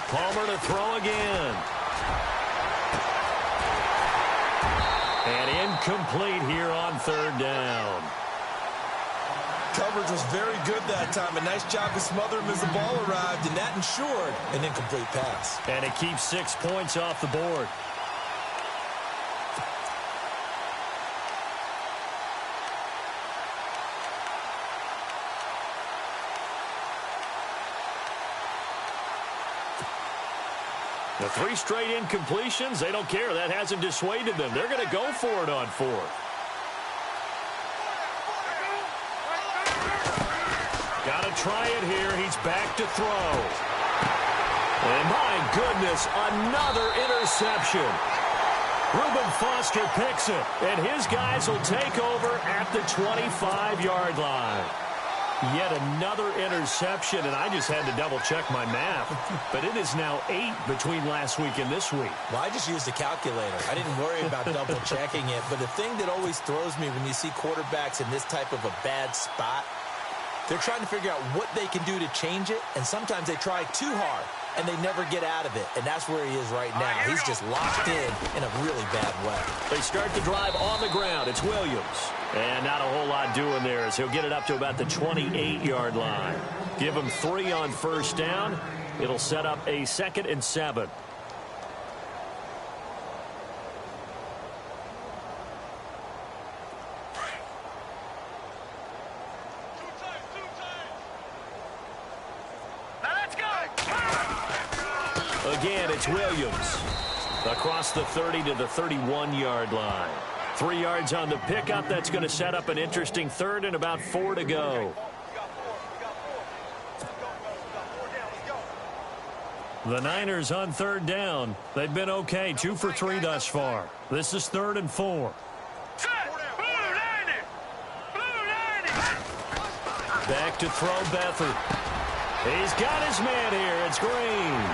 S1: Palmer to throw again. And incomplete here on 3rd down.
S2: Coverage was very good that time. A nice job to smother him as the ball arrived, and that ensured an incomplete pass.
S1: And it keeps 6 points off the board. The 3 straight incompletions, they don't care. That hasn't dissuaded them. They're going to go for it on 4th. Got to try it here. He's back to throw. And my goodness, another interception. Reuben Foster picks it, and his guys will take over at the 25-yard line. Yet another interception, and I just had to double-check my math. But it is now 8 between last week and this week.
S2: Well, I just used a calculator. I didn't worry about double-checking it. But the thing that always throws me when you see quarterbacks in this type of a bad spot, they're trying to figure out what they can do to change it, and sometimes they try too hard. and they never get out of it. And that's where he is right now. He's just locked in a really bad way.
S1: They start the drive on the ground. It's Williams. And not a whole lot doing there as he'll get it up to about the 28-yard line. Give him 3 on first down. It'll set up a 2nd and 7. Again, it's Williams across the 30 to the 31-yard line. 3 yards on the pickup. That's going to set up an interesting 3rd and about 4 to go. The Niners on 3rd down. They've been okay, 2 for 3 thus far. This is 3rd and 4. Back to throw Beathard. He's got his man here. It's Green.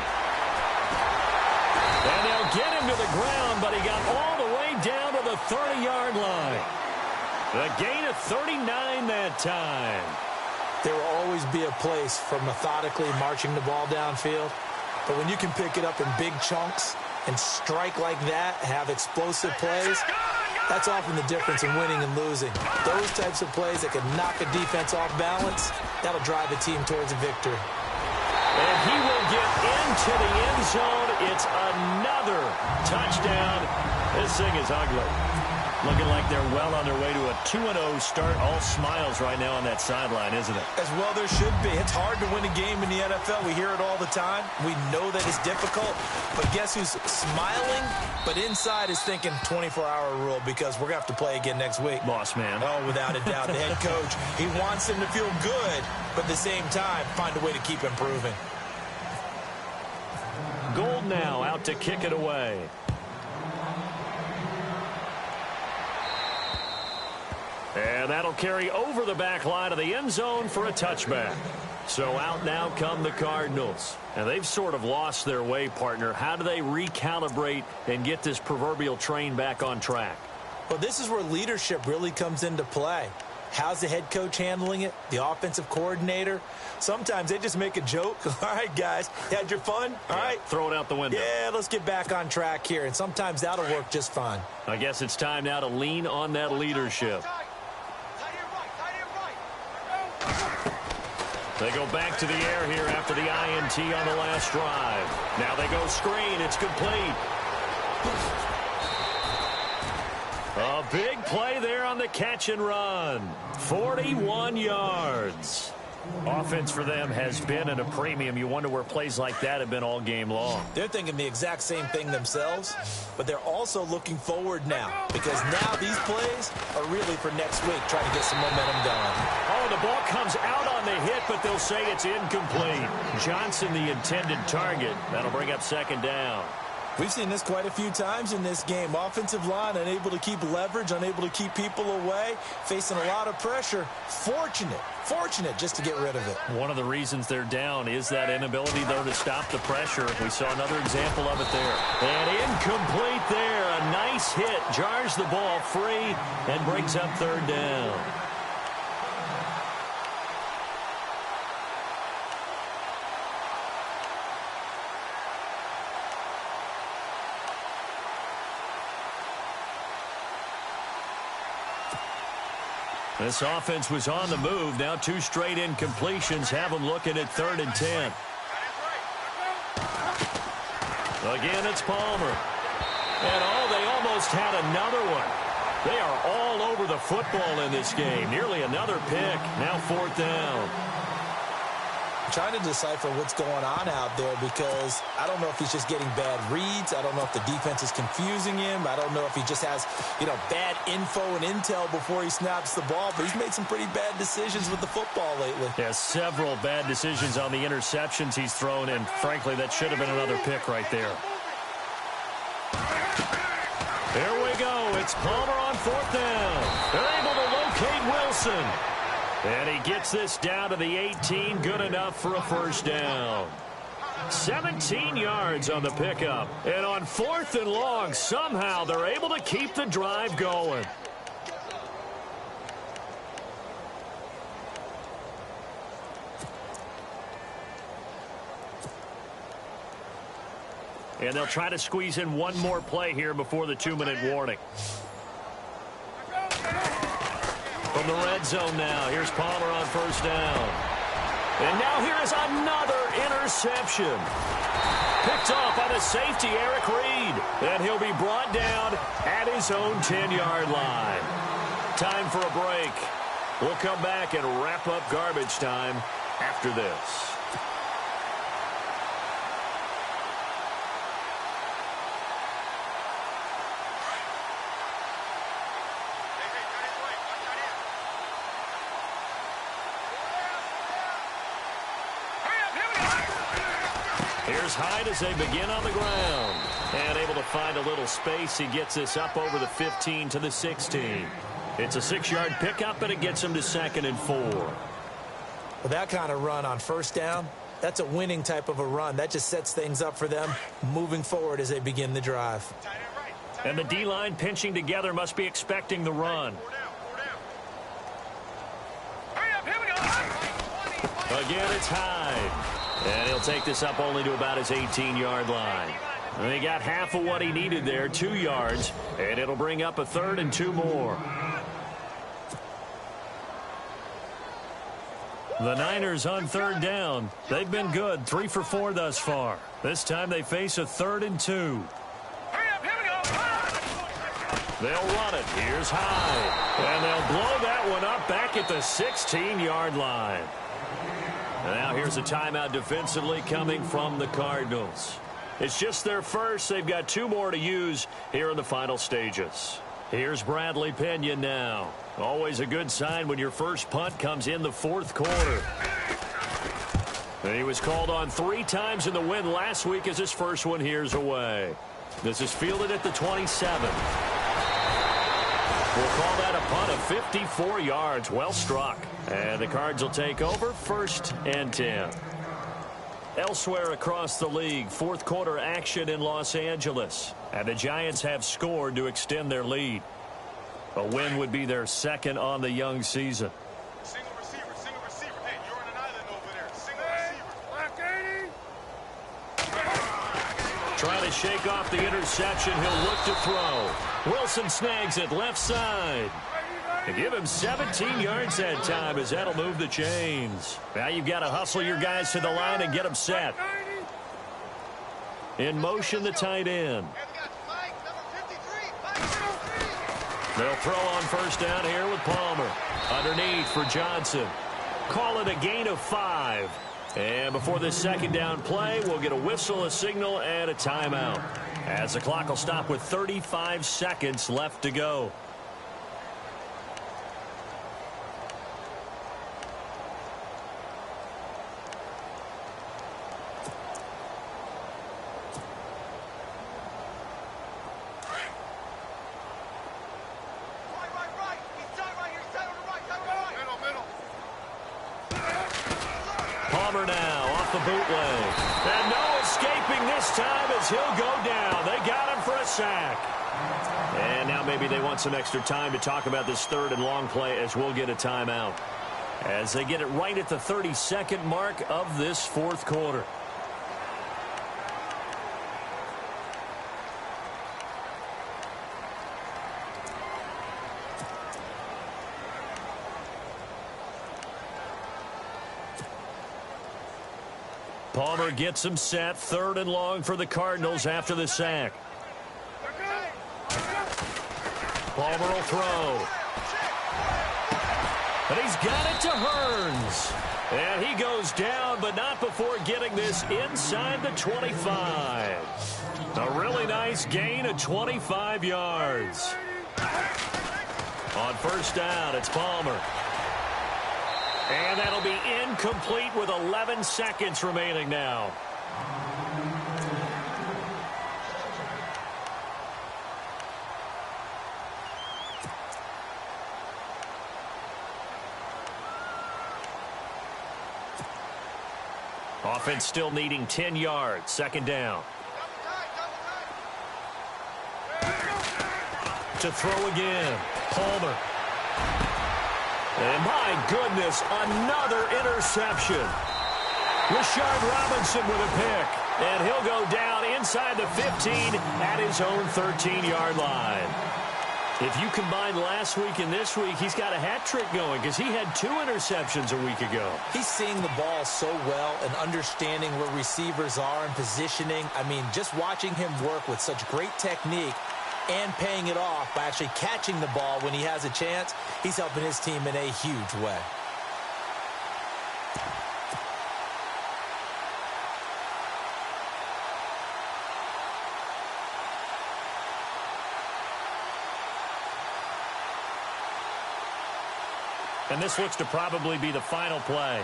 S1: And they'll get him to the ground, but he got all the way down to the 30-yard line. A gain of 39 that time.
S2: There will always be a place for methodically marching the ball downfield. But when you can pick it up in big chunks and strike like that, have explosive plays, that's often the difference in winning and losing. Those types of plays that can knock a defense off balance, that'll drive a team towards a victory.
S1: And he will get into the end zone. It's another touchdown. This thing is ugly. Looking like they're well on their way to a 2-0 start. All smiles right now on that sideline, isn't it?
S2: As well there should be. It's hard to win a game in the NFL. We hear it all the time. We know that it's difficult. But guess who's smiling? But inside is thinking 24-hour rule because we're going to have to play again next week.
S1: Boss man.
S2: Oh, without a doubt. The head coach, he wants him to feel good, but at the same time, find a way to keep improving.
S1: Gold now out to kick it away. And that'll carry over the back line of the end zone for a touchback. So out now come the Cardinals. And they've sort of lost their way, partner. How do they recalibrate and get this proverbial train back on track?
S2: Well, this is where leadership really comes into play. How's the head coach handling it? The offensive coordinator? Sometimes they just make a joke. All right, guys, had your fun? All right.
S1: Throw it out the window.
S2: Yeah, let's get back on track here. And sometimes that'll work just fine.
S1: I guess it's time now to lean on that leadership. They go back to the air here after the INT on the last drive. Now they go screen. It's complete. A big play there on the catch and run. 41 yards. Offense for them has been at a premium. You wonder where plays like that have been all game long.
S2: They're thinking the exact same thing themselves, but they're also looking forward now because now these plays are really for next week, trying to get some momentum going.
S1: Oh, the ball comes out on the hit, but they'll say it's incomplete. Johnson, the intended target. That'll bring up 2nd down.
S2: We've seen this quite a few times in this game. Offensive line unable to keep leverage, unable to keep people away, facing a lot of pressure. Fortunate just to get rid of it.
S1: One of the reasons they're down is that inability, though, to stop the pressure. We saw another example of it there. And incomplete there. A nice hit. Jars the ball free and brings up 3rd down. This offense was on the move. Now 2 straight incompletions have them looking at 3rd and 10. Again, it's Palmer. And, they almost had another one. They are all over the football in this game. Nearly another pick. Now 4th down.
S2: I'm trying to decipher what's going on out there because I don't know if he's just getting bad reads. I don't know if the defense is confusing him. I don't know if he just has, bad info and intel before he snaps the ball. But he's made some pretty bad decisions with the football lately.
S1: Yeah, several bad decisions on the interceptions he's thrown, and frankly, that should have been another pick right there. Here we go. It's Palmer on 4th down. They're able to locate Wilson. And he gets this down to the 18. Good enough for a 1st down. 17 yards on the pickup. And on 4th and long, somehow they're able to keep the drive going. And they'll try to squeeze in one more play here before the 2-minute warning. From the red zone now, here's Palmer on first down. And now here is another interception. Picked off by the safety, Eric Reed. And he'll be brought down at his own 10-yard line. Time for a break. We'll come back and wrap up garbage time after this. Here's Hyde as they begin on the ground. And able to find a little space. He gets this up over the 15 to the 16. It's a 6-yard pickup, and it gets him to 2nd and 4.
S2: Well, that kind of run on first down, that's a winning type of a run. That just sets things up for them moving forward as they begin the drive.
S1: And the D-line pinching together must be expecting the run. Again, it's Hyde. And he'll take this up only to about his 18-yard line. And he got half of what he needed there, 2 yards, and it'll bring up a 3rd and 2 more. The Niners on 3rd down. They've been good, 3 for 4 thus far. This time they face a 3rd and 2. They'll run it. Here's Hyde. And they'll blow that one up back at the 16-yard line. And now here's a timeout defensively coming from the Cardinals. It's just their first. They've got 2 more to use here in the final stages. Here's Bradley Pinion now. Always a good sign when your first punt comes in the 4th quarter. And he was called on 3 times in the win last week as his first one here's away. This is fielded at the 27. We'll call that a punt of 54 yards. Well struck. And the Cards will take over 1st and 10. Elsewhere across the league, 4th quarter action in Los Angeles. And the Giants have scored to extend their lead. A win would be their 2nd on the young season.
S3: Single receiver. Hey, you're on an island over there. Single receiver.
S1: Trying to shake off the interception. He'll look to throw. Wilson snags it left side. And give him 17 yards that time as that'll move the chains. Now you've got to hustle your guys to the line and get them set. In motion, the tight end. They'll throw on first down here with Palmer. Underneath for Johnson. Call it a gain of 5. And before this 2nd down play, we'll get a whistle, a signal, and a timeout. As the clock will stop with 35 seconds left to go. Palmer now off the bootleg. And no escaping this time as he'll go down. They got him for a sack. And now maybe they want some extra time to talk about this 3rd and long play as we'll get a timeout. As they get it right at the 32nd mark of this 4th quarter. Palmer gets him set. 3rd and long for the Cardinals after the sack. Palmer will throw. And he's got it to Hearns. And he goes down, but not before getting this inside the 25. A really nice gain of 25 yards. On first down, it's Palmer. And that'll be incomplete with 11 seconds remaining now. Offense still needing 10 yards. 2nd down. To throw again. Palmer. And my goodness, another interception. Rashard Robinson with a pick. And he'll go down inside the 15 at his own 13-yard line. If you combine last week and this week, he's got a hat trick going because he had 2 interceptions a week ago.
S2: He's seeing the ball so well and understanding where receivers are and positioning. I mean, just watching him work with such great technique and paying it off by actually catching the ball when he has a chance, he's helping his team in a huge way.
S1: And this looks to probably be the final play.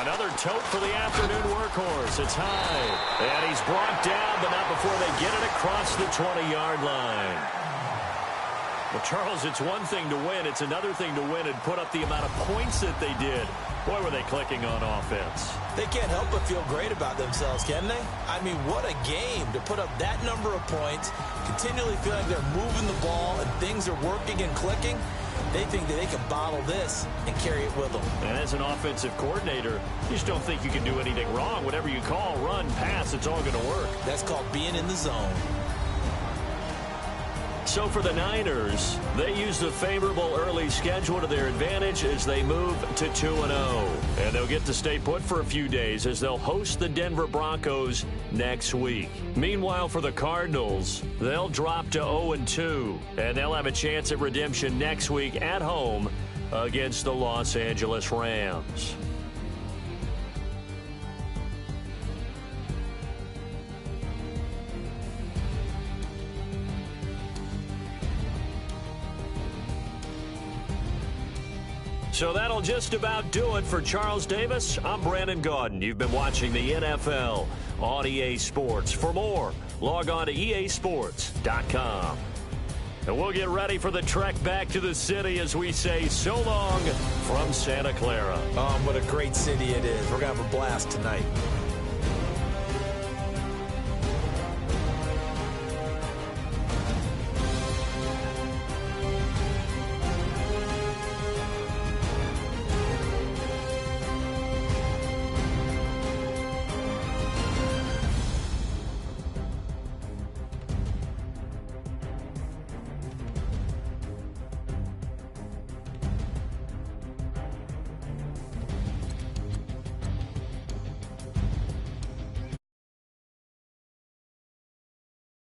S1: Another tote for the afternoon workhorse. It's high. And he's brought down, but not before they get it across the 20-yard line. Well, Charles, it's one thing to win. It's another thing to win and put up the amount of points that they did. Boy, were they clicking on offense.
S2: They can't help but feel great about themselves, can they? I mean, what a game to put up that number of points, continually feel like they're moving the ball and things are working and clicking. They think that they can bottle this and carry it with them.
S1: And as an offensive coordinator, you just don't think you can do anything wrong. Whatever you call, run, pass, it's all going to work.
S2: That's called being in the zone.
S1: So for the Niners, they use the favorable early schedule to their advantage as they move to 2-0. And they'll get to stay put for a few days as they'll host the Denver Broncos next week. Meanwhile, for the Cardinals, they'll drop to 0-2. And they'll have a chance at redemption next week at home against the Los Angeles Rams. So that'll just about do it for Charles Davis. I'm Brandon Gaudin. You've been watching the NFL on EA Sports. For more, log on to easports.com. And we'll get ready for the trek back to the city as we say so long from Santa Clara.
S2: What a great city it is. We're going to have a blast tonight.